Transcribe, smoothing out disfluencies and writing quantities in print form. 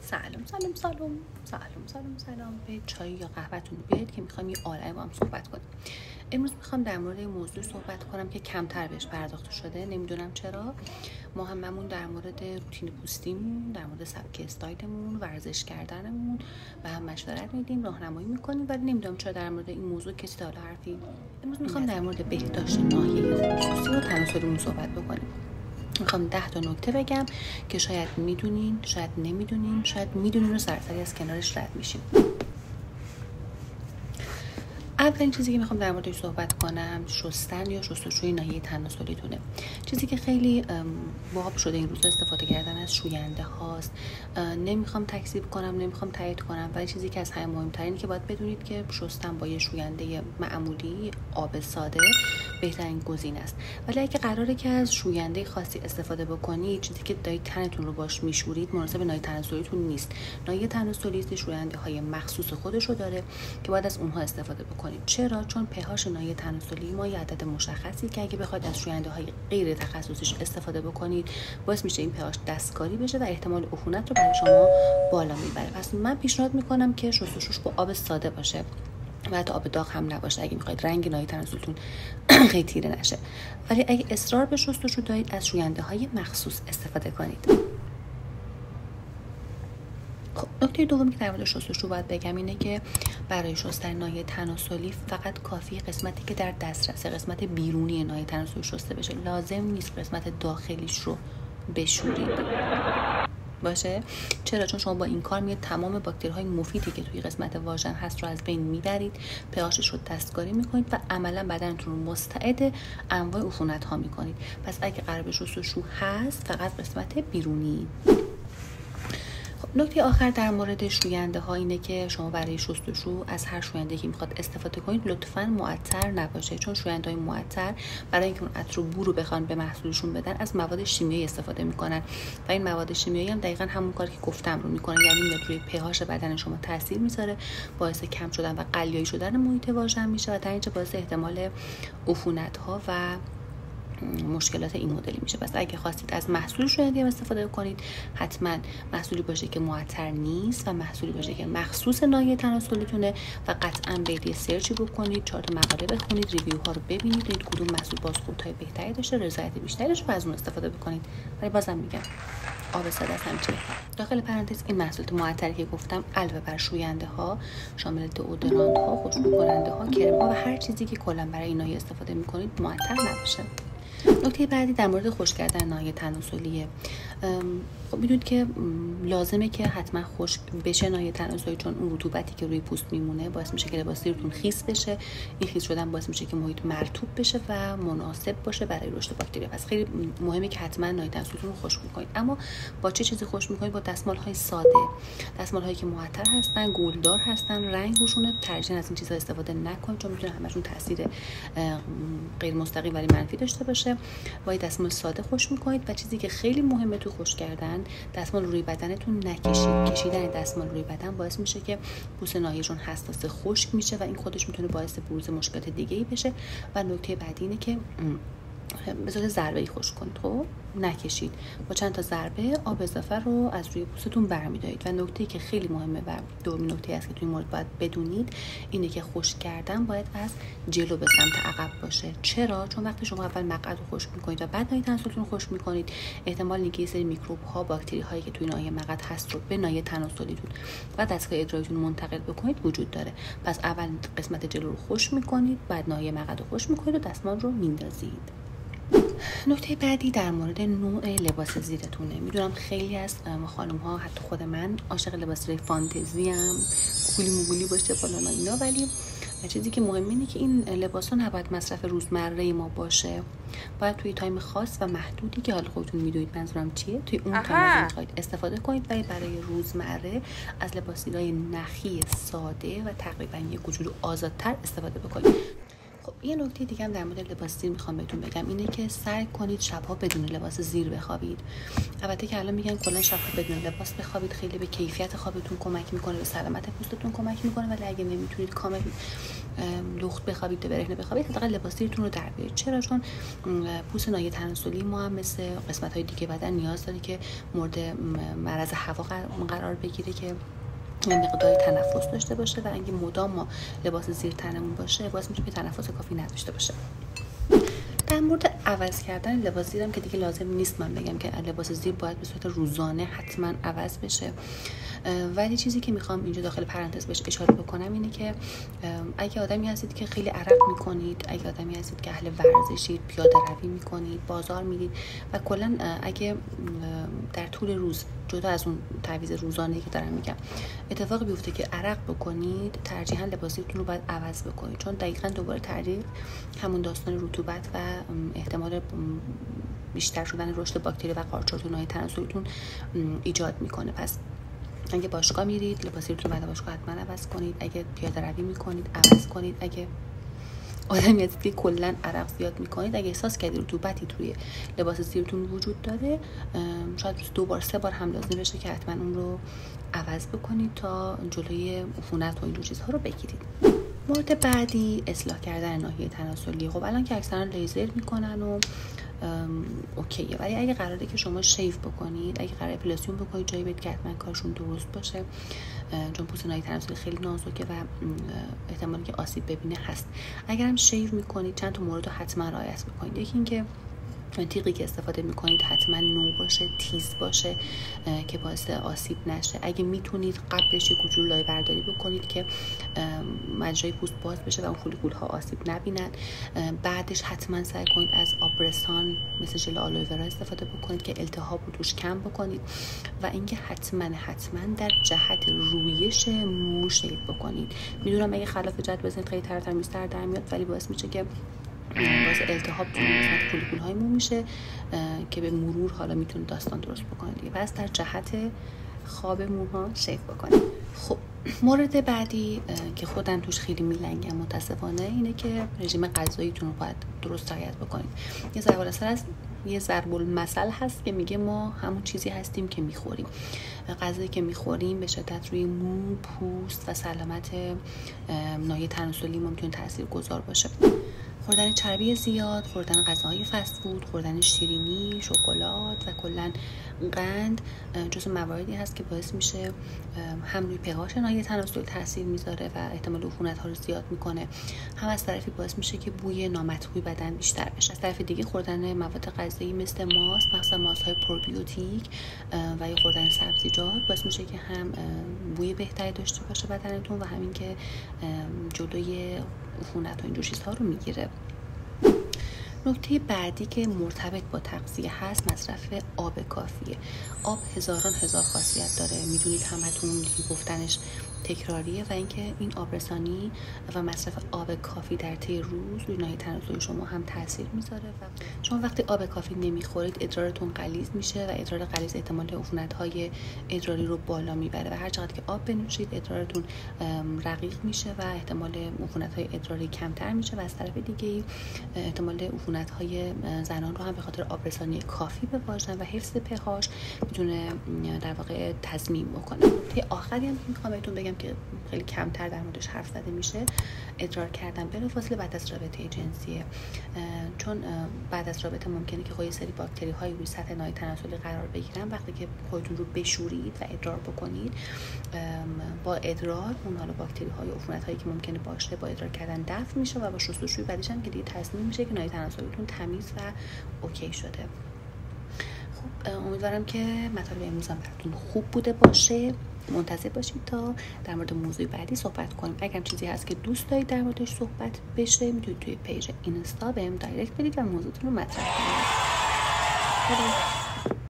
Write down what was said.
سلام به چای یا قهوه‌تون بیارید که میخوام یه عالمه با هم صحبت کنیم. امروز میخوام در مورد موضوع صحبت کنم که کمتر بهش پرداخته شده، نمیدونم چرا. ما هممون در مورد روتین پوستیمون، در مورد سبک استایلمون، ورزش کردنمون و هم مشورت میدیم، راهنمایی میکنیم، ولی نمیدونم چرا در مورد این موضوع کسی تا حالا حرفی. امروز میخوام در مورد بهداشت ناحیه خصوصی و تناسلیمون صحبت بکنیم. میخوام 10 تا نکته بگم که شاید میدونین، شاید نمیدونین، شاید میدونین و سرسری از کنارش رد میشین. اولین چیزی که میخوام در موردش صحبت کنم شستن یا شستشوی ناحیه تناسلیتونه. چیزی که خیلی باب شده این روزا استفاده کردن از شوینده هاست. نمیخوام تکذیب کنم، نمیخوام تایید کنم، ولی چیزی که از همه مهمترینه که باید بدونید که شستن با یه شوینده معمولی آب ساده بهترین گزینه است. ولی اگه قراره که از شوینده خاصی استفاده بکنید، چیزی که دارید تنتون رو باش میشورید مناسب ناحیه تناسلیتون نیست. ناحیه تناسلی شوینده های مخصوص خودش رو داره که باید از اونها استفاده بکنید. چرا؟ چون pH ناحیه تناسلی ما یه عدد مشخصی که اگه بخواید از شوینده های غیر تخصصیش استفاده بکنید، باعث میشه این pH دستکاری بشه و احتمال عفونت رو برای شما بالا میبره. پس من پیشنهاد میکنم که شستشوش با آب ساده باشه و حتی آب داغ هم نباشه اگه میخواید رنگ ناحیه تناسلیتون خیلی تیره نشه. ولی اگه اصرار به شستشو دارید، از شوینده های مخصوص استفاده کنید. خب، نکته دومی که در مورد شستشو باید بگم اینه که برای شستن ناحیه تناسلی فقط کافی قسمتی که در دسترس، قسمت بیرونی ناحیه تناسلی شسته بشه. لازم نیست قسمت داخلیش رو بشورید باشه. چرا؟ چون شما با این کار میاد تمام باکتری‌های مفیدی که توی قسمت واژن هست رو از بین میبرید، pHش رو دستکاری میکنید و عملا بدنتون رو مستعد انواع عفونت‌ها میکنید. پس اگه قرار به شستشو هست، فقط قسمت بیرونی. نکته آخر در مورد شوینده ها اینه که شما برای شستشو از هر شوینده که میخواد استفاده کنید لطفاً معطر نباشه، چون شوینده های معطر برای اینکه اون عطر و بو رو بخوان به محصولشون بدن از مواد شیمیایی استفاده میکنن و این مواد شیمیایی هم دقیقاً همون کاری که گفتم رو میکنن، یعنی میاد روی pH بدن شما تاثیر میذاره، باعث کم شدن و قلیایی شدن محیط واژن میشه و در اینجا باعث احتمال عفونت ها و مشکلات این مدلی میشه. پس اگه خواستید از محصول شوینده استفاده کنید، حتما محصولی باشه که معطر نیست و محصولی باشه که مخصوص ناحیه تناسلیتونه و قطعا برید یه سرچی بکنید، 4 تا مقاله بخونید، ریویو ها رو ببینید، ببینید کدوم محصول بازخوردهای بهتری داشته، رضایت بیشتری داشته و از اون استفاده بکنید. ولی بازم میگم آب ساده است همچنین. داخل پرانتز این محصولات معطری که گفتم علاوه بر شوینده ها شامل دئودورانت ها، خوشبو کننده ها، کرم ها و هر چیزی که کلا برای این ناحیه استفاده میکنید معطر نباشه. نکته بعدی در مورد خشک کردن ناحیه تناسلیه. خب میدونید که لازمه که حتما خشک بشه ناحیه تناسلی، چون اون رطوبتی که روی پوست میمونه باعث میشه که لباسیتون خیس بشه. این خیس شدن باعث میشه که محیط مرطوب بشه و مناسب باشه برای رشد باکتری. پس خیلی مهمه که حتما ناحیه تناسلیتون رو خشک کنید. اما با چه چیزی خشک میکنید؟ با دستمال های ساده، دستمال هایی که معطر هستن، گلدار هستن، رنگ روشونه. ترجیحاً از این چیزا استفاده نکنید چون میتونه همشون تاثیر غیر مستقیم ولی منفی داشته باشه. با دستمال ساده خشک میکنید و چیزی که خیلی مهمه تو خشک کردن، دستمال روی بدنتون نکشید. کشیدن دستمال روی بدن باعث میشه که پوست ناحیه‌تون حساس خشک میشه و این خودش میتونه باعث بروز مشکلات دیگه‌ای بشه. و نکته بعدی اینه که به صورت ضربه‌ای خشک کنید. خب نکشید، با چند تا ضربه آب اضافه رو از روی پوستتون برمی‌دارید. و نکته‌ای که خیلی مهمه و دومین نکته است که توی این مورد باید بدونید اینه که خشک کردن باید از جلو به سمت عقب باشه. چرا؟ چون وقتی شما اول مقعد رو خشک می‌کنید و بعد ناحیه تناسلیتون رو خشک می‌کنید، احتمال اینکه یه سری میکروب‌ها، باکتری‌هایی که توی ناحیه مقعد هست رو به ناحیه تناسلیتون و دستگاه ادراریتون منتقل بکنید وجود داره. پس اول قسمت جلو رو خشک می‌کنید، بعد ناحیه مقعد رو خشک می‌کنید و دستمال رو میندازید. نکته بعدی در مورد نوع لباس زیرتونه. میدونم خیلی از خانم ها، حتی خود من، عاشق لباسای فانتزی ام، کولی موگولی باشه فلان اینا، ولی چیزی که مهمه اینه که این لباس ها نباید مصرف روزمره ما باشه. باید توی تایم خاص و محدودی که حالا خودتون میدونید منظورم چیه، توی اون تایم میخواید استفاده کنید. ولی برای روزمره از لباسای نخی ساده و تقریبا یک وجود آزادتر استفاده بکنید. خب یه نکته دیگه هم در مورد لباس زیر میخوام بهتون بگم، اینه که سعی کنید شبها بدون لباس زیر بخوابید. البته که الان میگن کلا شبها بدون لباس بخوابید خیلی به کیفیت خوابتون کمک میکنه، به سلامت پوستتون کمک میکنه، ولی اگه نمیتونید کامل لخت بخوابید و برهنه بخوابید، حداقل لباس زیرتون رو در بیارید. چرا؟ چون پوست ناحیه تناسلی ما هم مثل قسمت‌های دیگه بدن نیاز داره که مورد معرض هوا قرار بگیره که مقداری تنفس داشته باشه، و اگه مدام ما لباس زیر تنمون باشه باعث میشه که تنفس کافی نداشته باشه. در مورد عوض کردن لباس زیرم که دیگه لازم نیست من بگم که لباس زیر باید به صورت روزانه حتما عوض بشه، ولی چیزی که میخوام اینجا داخل پرانتز بهش اشاره بکنم اینه که اگه آدمی هستید که خیلی عرق میکنید، اگه آدمی هستید که اهل ورزشید، پیاده روی میکنید، بازار میرید و کلا اگه در طول روز جدا از اون تعویض روزانه‌ای که دارم میگم اتفاقی بیفته که عرق بکنید، ترجیحاً لباسیتون رو باید عوض بکنید، چون دقیقاً دوباره تعریق همون داستان رطوبت و احتمال بیشتر شدن رشد باکتری و قارچ‌های ناحیه تناسلیتون ایجاد میکنه. پس اگه باشگاه میرید لباسیتون بعد باشگاه حتما عوض کنید، اگه پیاده روی میکنید عوض کنید، اگه آدمی هستید که کلا عرق زیاد میکنید، اگه احساس کردید رطوبتی توی لباس زیرتون وجود داره، شاید 2 بار 3 بار هم لازم بشه که حتما اون رو عوض بکنید تا جلوی عفونت و اینجور چیزها رو بگیرید. مورد بعدی اصلاح کردن ناحیه تناسلی. خب الان که اکثرا لیزر میکنن و اوکیه، ولی اگه قراره که شما شیف بکنید، اگه قراره اپیلاسیون بکنید جایی بید که حتما کارشون درست باشه، چون پوست ناحیه تناسلی خیلی نازکه و احتمالی که آسیب ببینه هست. اگر هم شیف میکنید چند تا مورد رو حتما رعایت بکنید. یکی این که تیغی که استفاده میکنید حتما نو باشه، تیز باشه که باعث آسیب نشه. اگه میتونید قبلش یه کوچولو لایه برداری بکنید که مجرای پوست باز بشه و اون فولیکول ها آسیب نبینن. بعدش حتما سعی کنید از آبرسان مثل ژل آلوئه ورا استفاده بکنید که التهاب رو توش کم بکنید، و اینکه حتما در جهت رویش مو شیپ بکنید. میدونم اگه خلاف جهت بزنید خیلی ترتمیزتر در میاد، ولی باعث میشه که باعث التهاب توی قسمت فولیکول های مو میشه که به مرور حالا میتونه داستان درست بکنه دیگه. پس در جهت خواب موها شیف بکنید. خب مورد بعدی که خودم توش خیلی میلنگم متاسفانه اینه که رژیم غذاییتون رو باید درست رعایت بکنید. یه ضرب المثل هست که میگه ما همون چیزی هستیم که میخوریم. غذایی که میخوریم به شدت روی مو، پوست و سلامت ناحیه تناسلی ممکن تاثیرگذار باشه. خوردن چربی زیاد، خوردن غذاهای فست فود، خوردن شیرینی، شکلات و کلا قند جزو مواردی هست که باعث میشه هم روی پهاش ناحیه تناسلی تاثیر میذاره و احتمال عفونت ها رو زیاد میکنه، هم از طرفی باعث میشه که بوی نامطبوعی بدن بیشتر بشه. از طرف دیگه خوردن مواد غذایی مثل ماست، مثلا ماست‌های پروبیوتیک و یا خوردن سبزیجات باعث میشه که هم بوی بهتری داشته باشه بدنتون و همین که جلوی عفونت و اینجور چیزها رو میگیره. نکته بعدی که مرتبط با تغذیه هست مصرف آب کافیه. آب هزاران هزار خاصیت داره، میدونید همتون گفتنش تکراریه، و اینکه این آبرسانی و مصرف آب کافی در طی روز روی ناحیه تناسلی شما هم تاثیر میذاره، و شما وقتی آب کافی نمیخورید ادرارتون غلیظ میشه و ادرار غلیظ احتمال عفونت‌های ادراری رو بالا میبره، و هر چقدر که آب بنوشید ادرارتون رقیق میشه و احتمال عفونت‌های ادراری کمتر میشه، و از طرف دیگه احتمال عفونت‌های زنان رو هم به خاطر آبرسانی کافی به واژن و حفظ په‌هاش میتونه در واقع تضمین بکنه. نکته آخری هم میخوام بهتون بگم که خیلی کمتر در موردش حرف زده میشه، ادرار کردن بلافاصله بعد از رابطه جنسیه، چون بعد از رابطه ممکنه که خود یه سری باکتری های روی سطح ناحیه تناسلی قرار بگیرن. وقتی که خودتون رو بشورید و ادرار بکنید، با ادرار اون حالا باکتری های عفونت هایی که ممکنه باشه با ادرار کردن دفع میشه و با شستشوی بعدش هم که دیگه تصمیم میشه که ناحیه تناسلیتون تمیز و اوکی شده. خب امیدوارم که مطالب امروز هم براتون خوب بوده باشه. منتظر باشید تا در مورد موضوع بعدی صحبت کنیم. اگر چیزی هست که دوست دارید در موردش صحبت بشه میتونید توی پیج اینستا بهم دایرکت بدید و موضوعتون رو مطرح کنید.